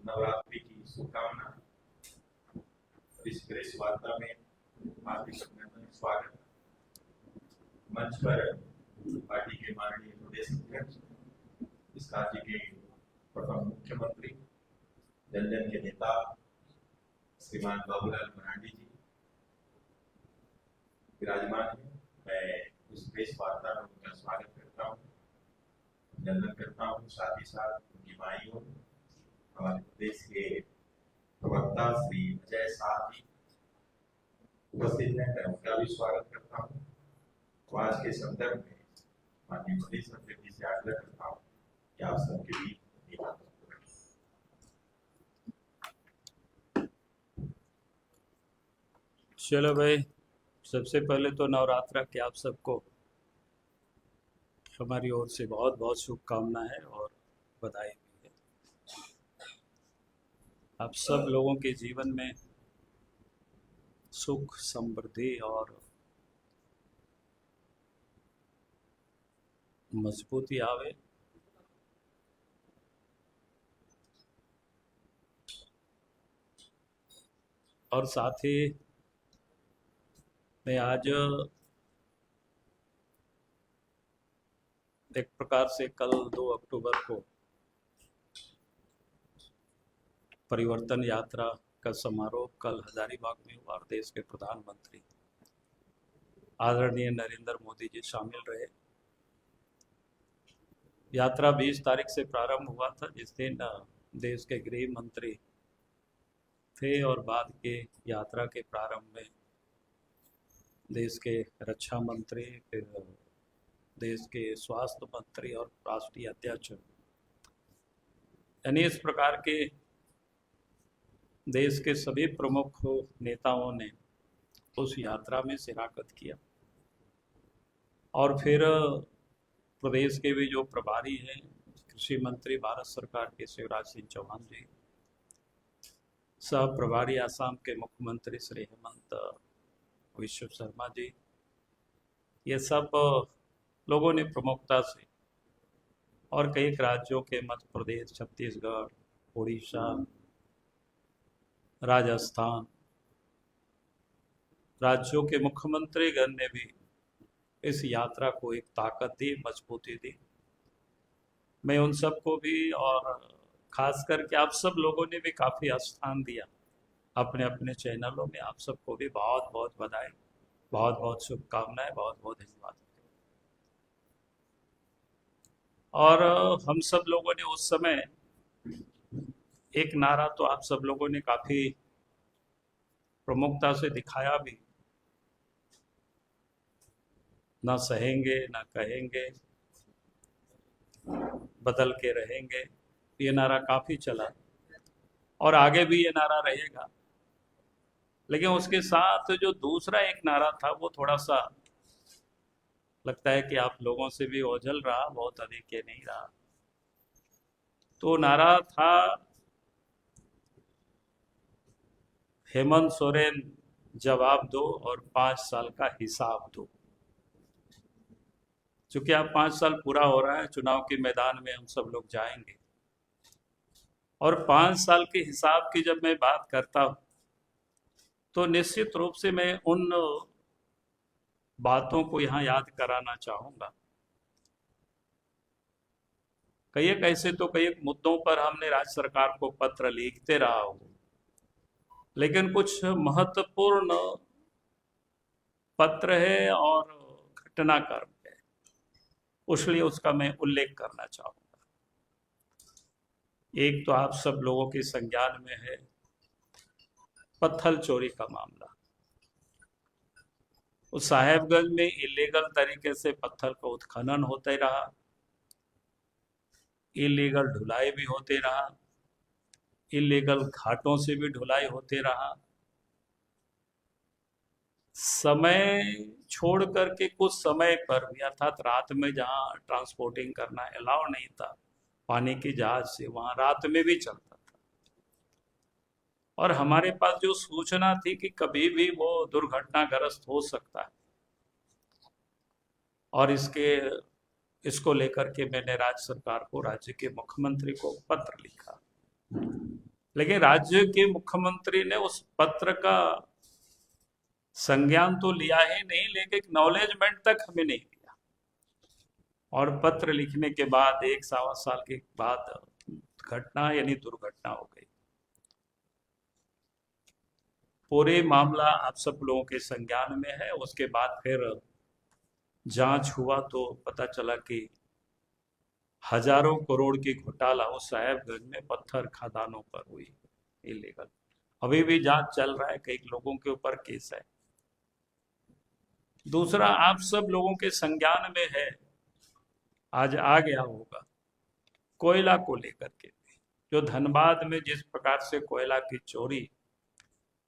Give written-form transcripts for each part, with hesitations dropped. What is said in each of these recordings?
नवरात्रि की शुभकामना। इस प्रेस वार्ता में हार्दिक अभिनंदन, स्वागत। मंच पर पार्टी के माननीय प्रदेश अध्यक्ष, इस राज्य के प्रथम मुख्यमंत्री, जन जन के नेता श्रीमान बाबूलाल मरांडी जी विराजमान है। मैं इस प्रेस वार्ता में उनका स्वागत करता हूँ, अभिनंदन करता हूँ। साथ ही साथ उनकी माइयों, हमारे प्रदेश के प्रवक्ता श्री अजय शाह जी उपस्थित हैं, मैं उनका भी स्वागत करता हूँ। आज के संदर्भ में माननीय प्रदेश अध्यक्ष जी से आग्रह करता हूँ कि आप सबके बीच अपनी बातों को रखें। चलो भाई, सबसे पहले तो नवरात्रा की आप सबको हमारी ओर से बहुत बहुत शुभकामनाएं है और बधाई भी है। आप सब लोगों के जीवन में सुख, समृद्धि और मजबूती आवे। और साथ ही मैं आज एक प्रकार से कल 2 अक्टूबर को परिवर्तन यात्रा का समारोह कल हजारीबाग में हुआ और देश के प्रधानमंत्री आदरणीय नरेंद्र मोदी जी शामिल रहे। यात्रा 20 तारीख से प्रारंभ हुआ था, जिस दिन देश के गृह मंत्री थे और बाद के यात्रा के प्रारंभ में देश के रक्षा मंत्री, फिर देश के स्वास्थ्य मंत्री और राष्ट्रीय अध्यक्ष, यानी इस प्रकार के देश के सभी प्रमुख नेताओं ने उस यात्रा में शिरकत किया। और फिर प्रदेश के भी जो प्रभारी हैं, कृषि मंत्री भारत सरकार के शिवराज सिंह चौहान जी, सह प्रभारी आसाम के मुख्यमंत्री श्री हेमंत विश्व शर्मा जी, ये सब लोगों ने प्रमुखता से, और कई राज्यों के मध्य प्रदेश, छत्तीसगढ़, उड़ीसा, राजस्थान राज्यों के मुख्यमंत्रीगण ने भी इस यात्रा को एक ताकत दी, मजबूती दी। मैं उन सबको भी, और खास करके आप सब लोगों ने भी काफ़ी स्थान दिया अपने अपने चैनलों में, आप सबको भी बहुत बहुत बधाई, बहुत बहुत शुभकामनाएं, बहुत बहुत धन्यवाद। और हम सब लोगों ने उस समय एक नारा तो आप सब लोगों ने काफ़ी प्रमुखता से दिखाया भी, ना सहेंगे ना कहेंगे, बदल के रहेंगे। ये नारा काफ़ी चला और आगे भी ये नारा रहेगा। लेकिन उसके साथ जो दूसरा एक नारा था वो थोड़ा सा लगता है कि आप लोगों से भी ओझल रहा, बहुत अधिक ये नहीं रहा। तो नारा था हेमंत सोरेन जवाब दो और 5 साल का हिसाब दो। चूंकि अब 5 साल पूरा हो रहा है, चुनाव के मैदान में हम सब लोग जाएंगे, और 5 साल के हिसाब की जब मैं बात करता हूं तो निश्चित रूप से मैं उन बातों को यहाँ याद कराना चाहूंगा। कई एक ऐसे तो कई एक मुद्दों पर हमने राज्य सरकार को पत्र लिखते रहा हूँ, लेकिन कुछ महत्वपूर्ण पत्र है और घटनाक्रम है, इसलिए उसका मैं उल्लेख करना चाहूंगा। एक तो आप सब लोगों के संज्ञान में है पत्थर चोरी का मामला। उस साहेबगंज में इलीगल तरीके से पत्थर का उत्खनन होते रहा, इलीगल ढुलाई भी होते रहा, इलीगल घाटों से भी ढुलाई होते रहा। समय छोड़ करके कुछ समय पर भी, अर्थात रात में जहाँ ट्रांसपोर्टिंग करना अलाउ नहीं था पानी की जहाज से, वहाँ रात में भी चलता था। और हमारे पास जो सूचना थी कि कभी भी वो दुर्घटनाग्रस्त हो सकता है, और इसको लेकर के मैंने राज्य सरकार को, राज्य के मुख्यमंत्री को पत्र लिखा। लेकिन राज्य के मुख्यमंत्री ने उस पत्र का संज्ञान तो लिया ही नहीं, लेकिन एक्नॉलेजमेंट तक हमें नहीं दिया। और पत्र लिखने के बाद 1 सवा साल के बाद घटना यानी दुर्घटना हो गई। पूरे मामला आप सब लोगों के संज्ञान में है। उसके बाद फिर जांच हुआ तो पता चला कि हजारों करोड़ की घोटाला उस साहेबगंज में पत्थर खदानों पर हुई, इलीगल। अभी भी जांच चल रहा है, कई लोगों के ऊपर केस है। दूसरा, आप सब लोगों के संज्ञान में है, आज आ गया होगा, कोयला को लेकर के जो धनबाद में जिस प्रकार से कोयला की चोरी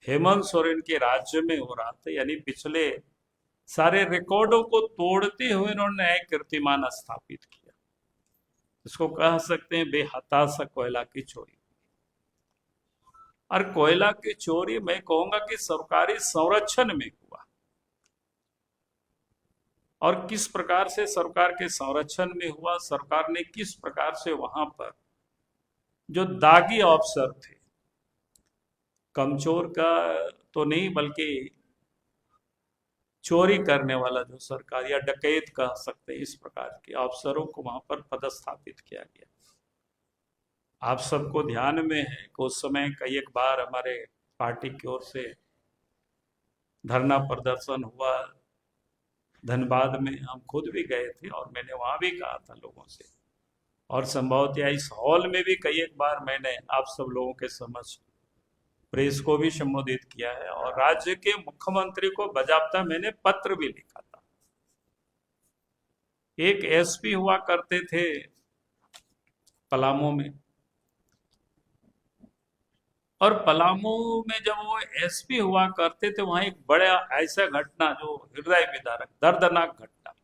हेमंत सोरेन के राज्य में हो रहा था, यानी पिछले सारे रिकॉर्डों को तोड़ते हुए उन्होंने नया कीर्तिमान स्थापित किया। इसको कह सकते हैं बेहताशा कोयला की चोरी। और कोयला की चोरी मैं कहूंगा कि सरकारी संरक्षण में हुआ। और किस प्रकार से सरकार के संरक्षण में हुआ, सरकार ने किस प्रकार से वहां पर जो दागी अफसर थे, कमचोर का तो नहीं बल्कि चोरी करने वाला जो सरकार या डकैत कह सकते हैं, इस प्रकार के अफसरों को वहां पर पदस्थापित किया गया। आप सबको ध्यान में है कि उस समय कई एक बार हमारे पार्टी की ओर से धरना प्रदर्शन हुआ धनबाद में। हम खुद भी गए थे और मैंने वहां भी कहा था लोगों से, और संभवतः इस हॉल में भी कई एक बार मैंने आप सब लोगों के समक्ष प्रेस को भी संबोधित किया है। और राज्य के मुख्यमंत्री को बाकायदा मैंने पत्र भी लिखा था। एक एसपी हुआ करते थे पलामू में, और पलामू में जब वो एसपी हुआ करते थे, वहां एक बड़ा ऐसा घटना जो हृदय विदारक दर्दनाक घटना।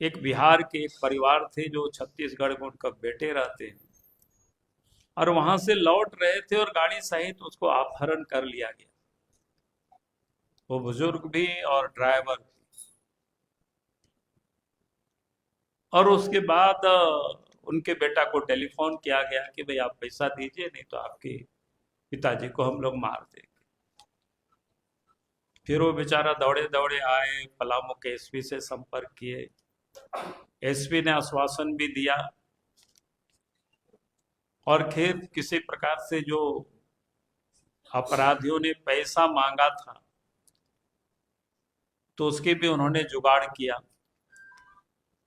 एक बिहार के एक परिवार थे जो छत्तीसगढ़ में उनका बेटे रहते हैं, और वहां से लौट रहे थे और गाड़ी सहित उसको अपहरण कर लिया गया। वो बुजुर्ग भी और ड्राइवर भी। और उसके बाद उनके बेटा को टेलीफोन किया गया कि भाई आप पैसा दीजिए, नहीं तो आपके पिताजी को हम लोग मार देंगे। फिर वो बेचारा दौड़े दौड़े आए, पलामू के एसपी से संपर्क किए। एसपी ने आश्वासन भी दिया, और फिर किसी प्रकार से जो अपराधियों ने पैसा मांगा था तो उसकी भी उन्होंने जुगाड़ किया,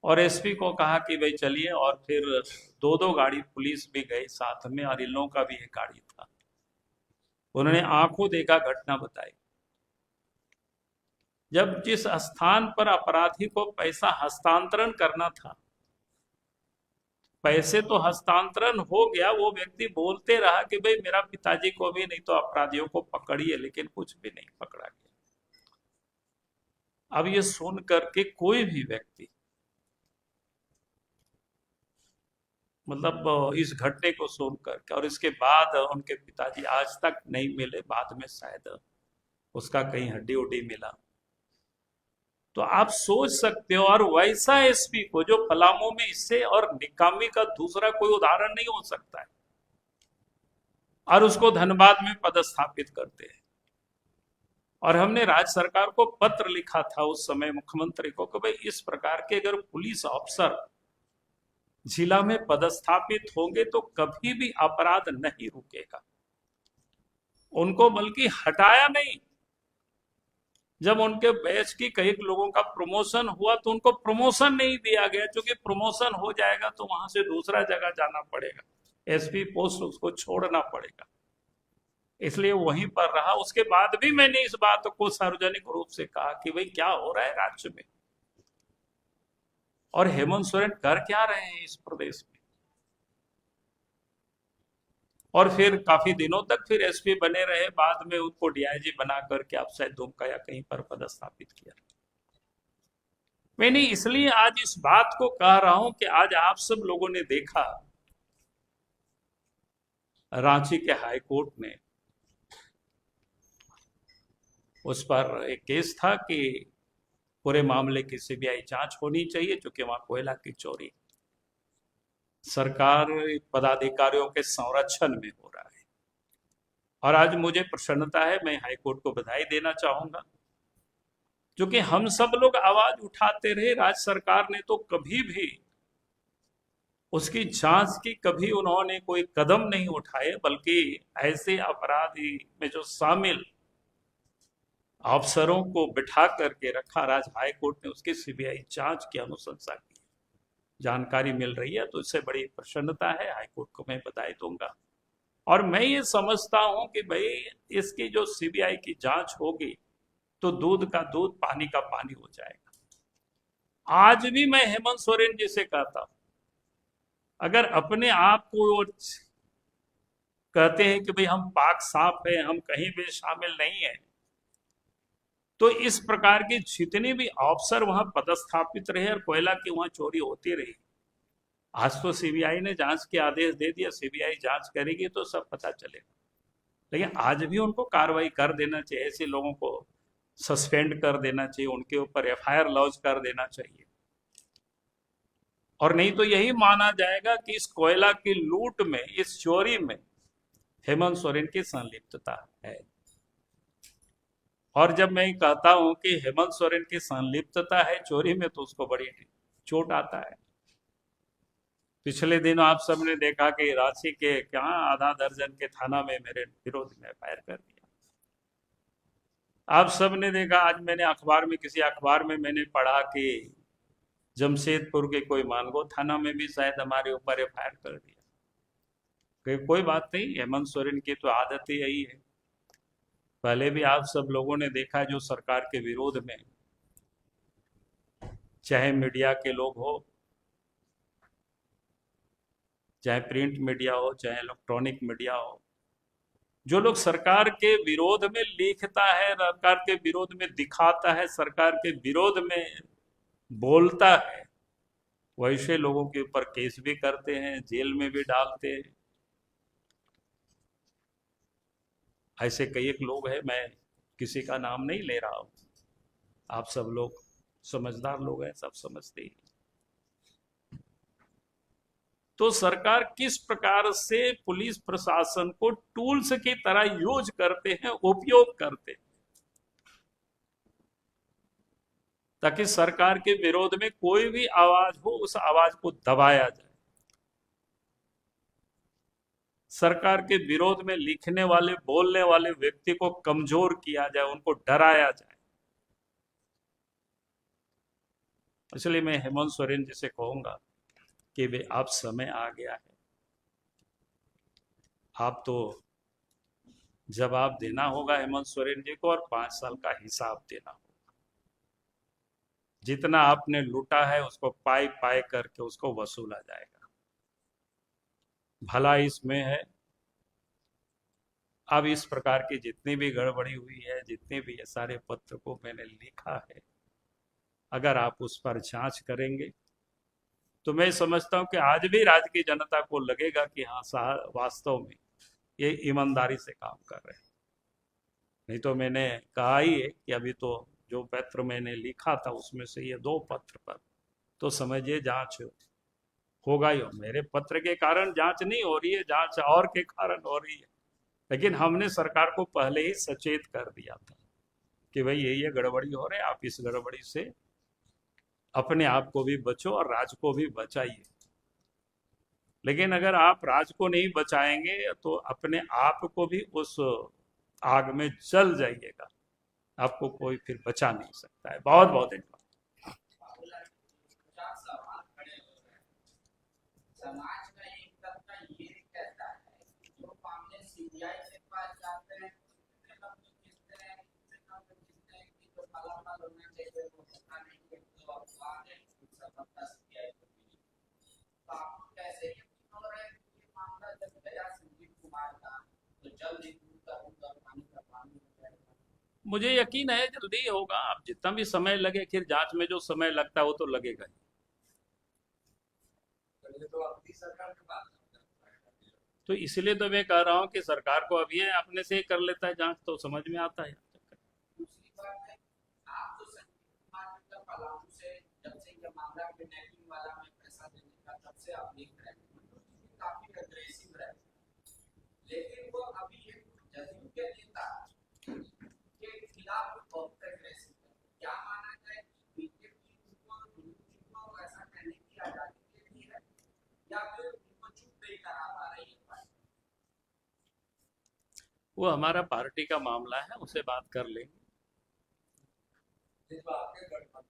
और एसपी को कहा कि भाई चलिए। और फिर 2-2 गाड़ी पुलिस भी गई साथ में, और इन लोगों का भी एक गाड़ी था। उन्होंने आंखों देखा घटना बताई। जब जिस स्थान पर अपराधी को पैसा हस्तांतरण करना था, पैसे तो हस्तांतरण हो गया, वो व्यक्ति बोलते रहा कि भाई मेरा पिताजी को भी नहीं तो अपराधियों को पकड़िए, लेकिन कुछ भी नहीं पकड़ा गया। अब ये सुन करके कोई भी व्यक्ति, मतलब इस घटने को सुन करके, और इसके बाद उनके पिताजी आज तक नहीं मिले, बाद में शायद उसका कहीं हड्डी उड्डी मिला, तो आप सोच सकते हो। और वैसा एसपी को जो पलामू में, इससे और निकामी का दूसरा कोई उदाहरण नहीं हो सकता है, और उसको धनबाद में पदस्थापित करते हैं। और हमने राज्य सरकार को पत्र लिखा था उस समय मुख्यमंत्री को कि भाई इस प्रकार के अगर पुलिस अफसर जिला में पदस्थापित होंगे तो कभी भी अपराध नहीं रुकेगा। उनको बल्कि हटाया नहीं। जब उनके बैच की कई लोगों का प्रमोशन हुआ तो उनको प्रमोशन नहीं दिया गया, क्योंकि प्रमोशन हो जाएगा तो वहां से दूसरा जगह जाना पड़ेगा, एसपी पोस्ट उसको छोड़ना पड़ेगा, इसलिए वहीं पर रहा। उसके बाद भी मैंने इस बात को सार्वजनिक रूप से कहा कि भाई क्या हो रहा है राज्य में, और हेमंत सोरेन कर क्या रहे हैं इस प्रदेश में। और फिर काफी दिनों तक फिर एसपी बने रहे, बाद में उनको डीआईजी बना करके आप शायद दुमका या कहीं पर पदस्थापित किया। मैंने इसलिए आज इस बात को कह रहा हूं कि आज आप सब लोगों ने देखा रांची के हाई कोर्ट में उस पर एक केस था कि पूरे मामले की सीबीआई जांच होनी चाहिए, क्योंकि वहां कोयला की चोरी सरकार पदाधिकारियों के संरक्षण में हो रहा है। और आज मुझे प्रसन्नता है, मैं हाईकोर्ट को बधाई देना चाहूंगा, क्योंकि हम सब लोग आवाज उठाते रहे, राज्य सरकार ने तो कभी भी उसकी जांच की कभी उन्होंने कोई कदम नहीं उठाए, बल्कि ऐसे अपराधी में जो शामिल अफसरों को बिठा करके रखा, राज्य हाई कोर्ट ने उसकी सीबीआई जांच की अनुशंसा की, जानकारी मिल रही है, तो इससे बड़ी प्रसन्नता है। हाई कोर्ट को मैं बधाई दूंगा और मैं ये समझता हूं कि भाई इसकी जो सीबीआई की जांच होगी तो दूध का दूध पानी का पानी हो जाएगा। आज भी मैं हेमंत सोरेन जी से कहता हूं, अगर अपने आप को कहते हैं कि भाई हम पाक साफ है, हम कहीं भी शामिल नहीं है, तो इस प्रकार की जितने भी अफसर वहां पदस्थापित रहे और कोयला की वहां चोरी होती रही, आज तो सीबीआई ने जांच के आदेश दे दिया, सीबीआई जांच करेगी तो सब पता चलेगा। लेकिन आज भी उनको कार्रवाई कर देना चाहिए, ऐसे लोगों को सस्पेंड कर देना चाहिए, उनके ऊपर एफआईआर लॉन्च कर देना चाहिए, और नहीं तो यही माना जाएगा कि इस कोयला की लूट में, इस चोरी में हेमंत सोरेन की संलिप्तता है। और जब मैं कहता हूं कि हेमंत सोरेन की संलिप्तता है चोरी में, तो उसको बड़ी चोट आता है। पिछले दिनों आप सबने देखा कि रांची के क्या आधा दर्जन के थाना में मेरे विरोध में फायर कर दिया। आप सबने देखा, आज मैंने अखबार में, किसी अखबार में मैंने पढ़ा कि जमशेदपुर के कोई मानगो थाना में भी शायद हमारे ऊपर फायर कर दिया। कोई बात नहीं, हेमंत सोरेन की तो आदत ही यही है। पहले भी आप सब लोगों ने देखा, जो सरकार के विरोध में, चाहे मीडिया के लोग हो, चाहे प्रिंट मीडिया हो, चाहे इलेक्ट्रॉनिक मीडिया हो, जो लोग सरकार के विरोध में लिखता है, सरकार के विरोध में दिखाता है, सरकार के विरोध में बोलता है, वैसे लोगों के ऊपर केस भी करते हैं, जेल में भी डालते हैं। ऐसे कई एक लोग हैं, मैं किसी का नाम नहीं ले रहा हूं, आप सब लोग समझदार लोग हैं, सब समझते ही। तो सरकार किस प्रकार से पुलिस प्रशासन को टूल्स की तरह यूज करते हैं, उपयोग करते हैं, ताकि सरकार के विरोध में कोई भी आवाज हो, उस आवाज को दबाया जाए, सरकार के विरोध में लिखने वाले, बोलने वाले व्यक्ति को कमजोर किया जाए, उनको डराया जाए। इसलिए मैं हेमंत सोरेन जी से कहूंगा कि वे, अब समय आ गया है, आप तो जवाब देना होगा हेमंत सोरेन जी को, और 5 साल का हिसाब देना होगा। जितना आपने लूटा है उसको पाई पाई करके उसको वसूला जाएगा। भला इसमें है, अब इस प्रकार की जितनी भी गड़बड़ी हुई है, जितने भी ये सारे पत्र को मैंने लिखा है, अगर आप उस पर जांच करेंगे तो मैं समझता हूं कि आज भी राज्य की जनता को लगेगा कि हाँ, वास्तव में ये ईमानदारी से काम कर रहे हैं। नहीं तो मैंने कहा ही है कि अभी तो जो पत्र मैंने लिखा था उसमें से ये 2 पत्र पर तो समझिए जांच होगा ही। मेरे पत्र के कारण जांच नहीं हो रही है, जांच और के कारण हो रही है, लेकिन हमने सरकार को पहले ही सचेत कर दिया था कि भाई ये गड़बड़ी हो रही है, आप इस गड़बड़ी से अपने आप को भी बचो और राज्य को भी बचाइए। लेकिन अगर आप राज्य को नहीं बचाएंगे तो अपने आप को भी उस आग में जल जाइएगा, आपको कोई फिर बचा नहीं सकता है। बहुत बहुत धन्यवाद। समाज का एक तबका ये कहता है कि जो मामले सीबीआई के पास जाते हैं उसमें हम जो खींचते हैं, कि जो फलाफल होना चाहिए वो होता नहीं है, तो अफवाह है, सफलता सीबीआई को मिली। तो आपको कैसे यकीन हो रहा है कि ये मामला जब गया संजीव कुमार का तो जल्द ही दूर का पानी का पानी हो जाएगा? मुझे यकीन है जल्दी होगा। अब जितना भी समय लगे, फिर जांच में जो समय लगता है वो तो लगेगा ही। तो इसलिए तो मैं कह रहा हूँ कि सरकार को अभी अपने से ही कर लेता है जांच, तो समझ में आता है। दूसरी बात है, आप तो संजीव कुमार का पलामू से जब से ये मामला किडनैपिंग वाला में पैसा देने का तब से आप देख रहे हैं काफी अग्रेसिव रहे, लेकिन वो अभी एक वो हमारा पार्टी का मामला है, उसे बात कर लेंगे। जिस बात के गठबंधन